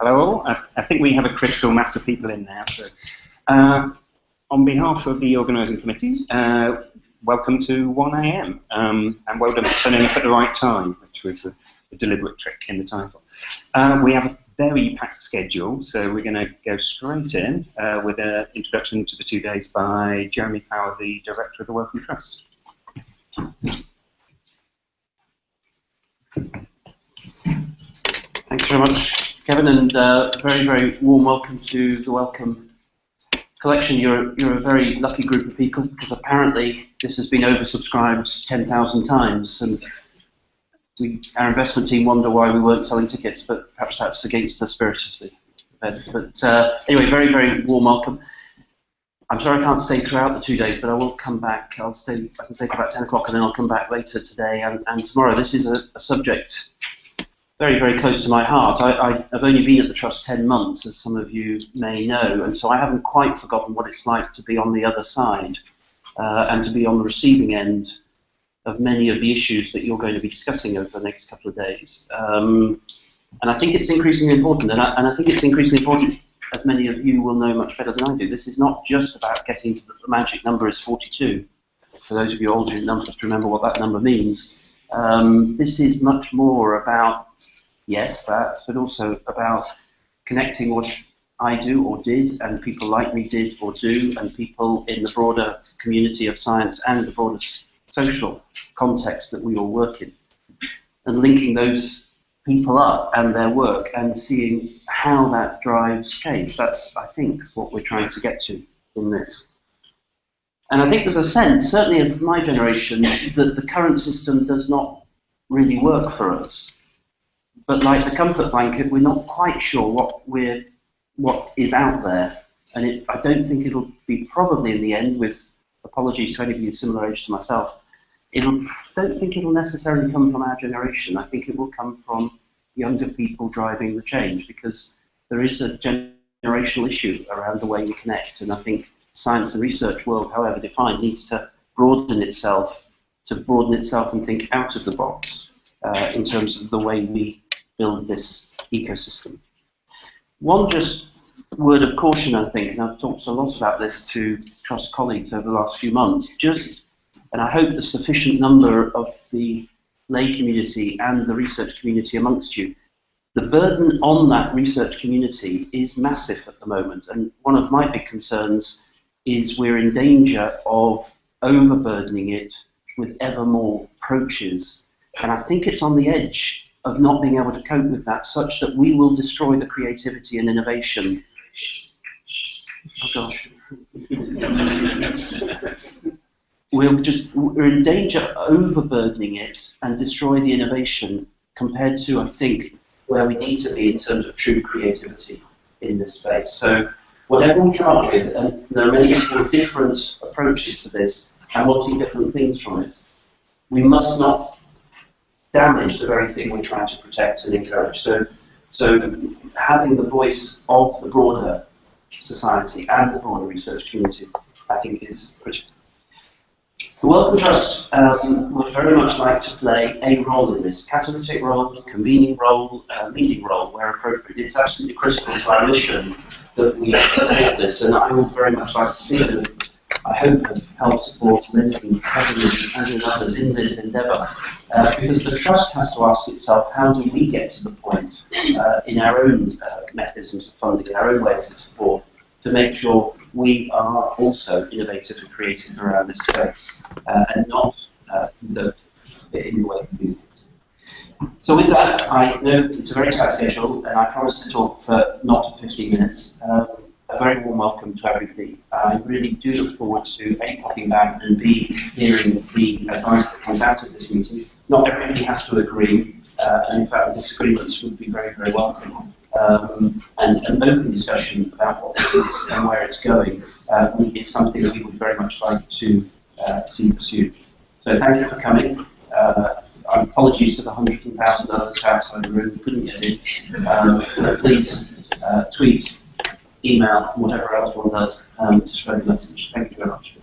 Hello all. I think we have a critical mass of people in now. So, on behalf of the organising committee, welcome to 1 AM, and well done for turning up at the right time, which was a deliberate trick in the title. We have a very packed schedule, so we're going to go straight in with an introduction to the 2 days by Jeremy Power, the Director of the Wellcome Trust. Thanks very much, Kevin, and very, very warm welcome to the Wellcome collection. You're a very lucky group of people, because apparently this has been oversubscribed 10,000 times, and our investment team wonder why we weren't selling tickets, but perhaps that's against the spirit of the event. But anyway, very, very warm welcome. I'm sorry I can't stay throughout the 2 days, but I will come back. I can stay till about 10 o'clock, and then I'll come back later today and tomorrow. This is a subject very, very close to my heart. I've only been at the Trust 10 months, as some of you may know, and so I haven't quite forgotten what it's like to be on the other side and to be on the receiving end of many of the issues that you're going to be discussing over the next couple of days. And I think it's increasingly important, and I think it's increasingly important, as many of you will know much better than I do. This is not just about getting to the magic number is 42. For those of you older enough to remember what that number means, this is much more about, yes, that, but also about connecting what I do or did, and people like me did or do, and people in the broader community of science and the broader social context that we all work in, and linking those people up and their work and seeing how that drives change. That's, I think, what we're trying to get to in this. And I think there's a sense, certainly of my generation, that the current system does not really work for us. But like the comfort blanket, we're not quite sure what is out there. And I don't think it'll be probably in the end, with apologies to any of you similar age to myself, I don't think it'll necessarily come from our generation. I think it will come from younger people driving the change, because there is a generational issue around the way we connect. And I think science and research world, however defined, needs to broaden itself and think out of the box in terms of the way we build this ecosystem. One just word of caution, I think, and I've talked a lot about this to Trust colleagues over the last few months, and I hope the sufficient number of the lay community and the research community amongst you, the burden on that research community is massive at the moment, and one of my big concerns is we're in danger of overburdening it with ever more approaches, and I think it's on the edge of not being able to cope with that, such that we will destroy the creativity and innovation. Oh gosh. We're in danger of overburdening it and destroy the innovation, compared to, I think, where we need to be in terms of true creativity in this space. So whatever we come up with, and there are many people with different approaches to this and wanting different things from it, we must not damage the very thing we're trying to protect and encourage. So having the voice of the broader society and the broader research community, I think, is critical. The Wellcome Trust would very much like to play a role in this, catalytic role, convening role, leading role where appropriate. It's absolutely critical to our mission that we support this, and I would very much like to see it. I hope have helped support Liz and Kevin and others in this endeavour, because the Trust has to ask itself, how do we get to the point in our own mechanisms of funding, in our own ways of support, to make sure we are also innovative and creative around this space, and not conservative in the way we do things. So with that, I know it's a very tight schedule, and I promise to talk for not 15 minutes. A very warm welcome to everybody. I really do look forward to A, popping back, and B, hearing the advice that comes out of this meeting. Not everybody has to agree, and in fact the disagreements would be very, very welcome. And an open discussion about what this is and where it's going is something that we would very much like to see pursued. So thank you for coming. Apologies to the 100,000 others outside the room who couldn't get in. Please tweet, email, whatever else one does, to spread the message. Thank you very much.